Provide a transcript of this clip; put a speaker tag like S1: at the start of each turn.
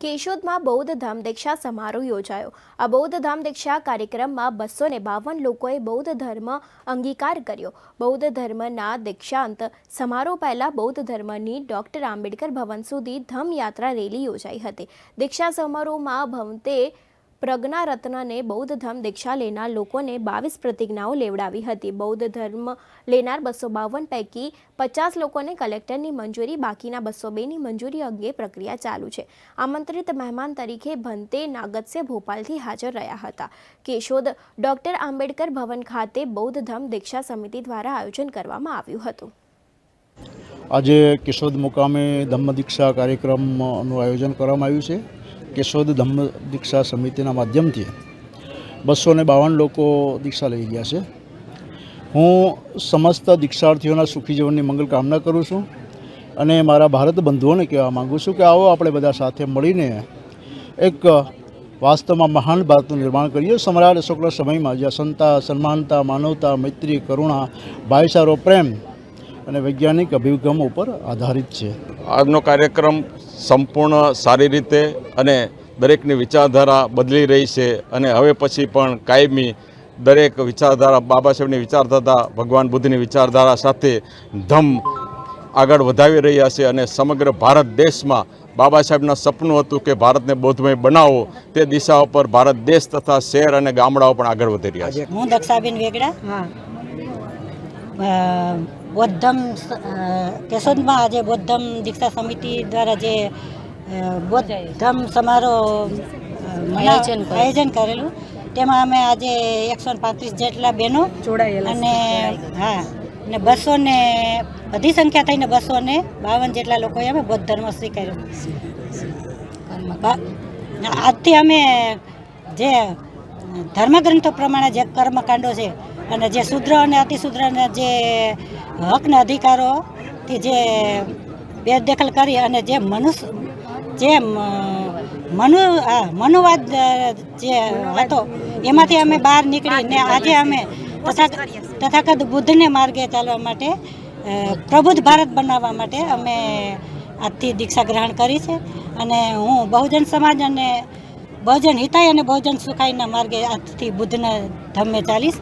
S1: કેશોદમાં બૌદ્ધ ધામ દીક્ષા સમારોહ યોજાયો। આ બૌદ્ધ ધામ દીક્ષા કાર્યક્રમમાં 252 લોકોએ બૌદ્ધ ધર્મ અંગીકાર કર્યો। બૌદ્ધ ધર્મના દીક્ષાંત સમારોહ પહેલા બૌદ્ધ ધર્મની ડોક્ટર આંબેડકર ભવન સુધી ધમ્મયાત્રા રેલી યોજાઈ હતી। દીક્ષા સમારોહમાં ભવતે પ્રજ્ઞા રત્નને બૌદ્ધ ધર્મ દીક્ષા લેનાર લોકોને 22 પ્રતિજ્ઞાઓ લેવડાવી હતી। બૌદ્ધ ધર્મ લેનાર 252 પૈકી 50 લોકોને કલેક્ટરની મંજૂરી, બાકીના 202ની મંજૂરી અંગે પ્રક્રિયા ચાલુ છે। આમંત્રિત મહેમાન તરીકે ભંતે નાગતસે ભોપાલથી હાજર રહ્યા હતા। કેશોદ ડોક્ટર આંબેડકર ભવન ખાતે બૌદ્ધ ધર્મ દીક્ષા સમિતિ દ્વારા આયોજન કરવામાં આવ્યું હતું।
S2: આજે કેશોદ મુકામે ધમ્મ દીક્ષા કાર્યક્રમનું આયોજન કરવામાં આવ્યું છે। કેશોદ ધમ્મ દીક્ષા સમિતિના માધ્યમથી 252 લોકો દીક્ષા લઈ રહ્યા છે। હું સમસ્ત દીક્ષાર્થીઓના સુખી જીવનની મંગલ કામના કરું છું અને મારા ભારત બંધુઓને કહેવા માગું છું કે આવો આપણે બધા સાથે મળીને એક વાસ્તવમાં મહાન ભારતનું નિર્માણ કરીએ। સમ્રાટ અશોકના સમયમાં જ્યાં ક્ષમતા, સન્માનતા, માનવતા, મૈત્રી, કરુણા, ભાઈચારો, પ્રેમ અને વૈજ્ઞાનિક અભિગમ ઉપર આધારિત છે।
S3: આજનો કાર્યક્રમ સંપૂર્ણ સારી રીતે અને દરેકની વિચારધારા બદલી રહી છે અને હવે પછી પણ કાયમી દરેક વિચારધારા બાબા સાહેબની વિચારધારા, ભગવાન બુદ્ધની વિચારધારા સાથે ધમ્મ આગળ વધાવી રહ્યા છે અને સમગ્ર ભારત દેશમાં બાબા સાહેબના સપનું હતું કે ભારતને બૌદ્ધમય બનાવો, તે દિશા ઉપર ભારત દેશ તથા શહેર અને ગામડાઓ પણ આગળ વધી રહ્યા છે।
S4: હું દક્ષાબેન વેગડા બૌદ્ધ ધમ્મ કેશોદમાં આજે બૌદ્ધ ધમ્મ દીક્ષા સમિતિ દ્વારા જે બૌદ્ધ ધમ્મ સમારોહ આયોજન કરેલું, તેમાં અમે આજે 135 જેટલા બહેનો જોડાયેલા અને ને 200 ને બધી સંખ્યા થઈને 252 જેટલા લોકોએ અમે બૌદ્ધ ધર્મ સ્વીકાર્યો। આજથી અમે જે ધર્મગ્રંથો પ્રમાણે જે કર્મકાંડો છે અને જે શુદ્ર અને અતિશુદ્રના જે હકના અધિકારોથી જે બેદખલ કરી અને જે મનુવાદ જે હતો એમાંથી અમે બહાર નીકળીને આજે અમે તથાગત બુદ્ધને માર્ગે ચાલવા માટે પ્રબુદ્ધ ભારત બનાવવા માટે અમે આજથી દીક્ષા ગ્રહણ કરી છે અને હું બહુજન સમાજ અને બહુજન હિતાય અને બહુજન સુખાયના માર્ગે આજથી બુદ્ધના ધમ્મે ચાલીશ।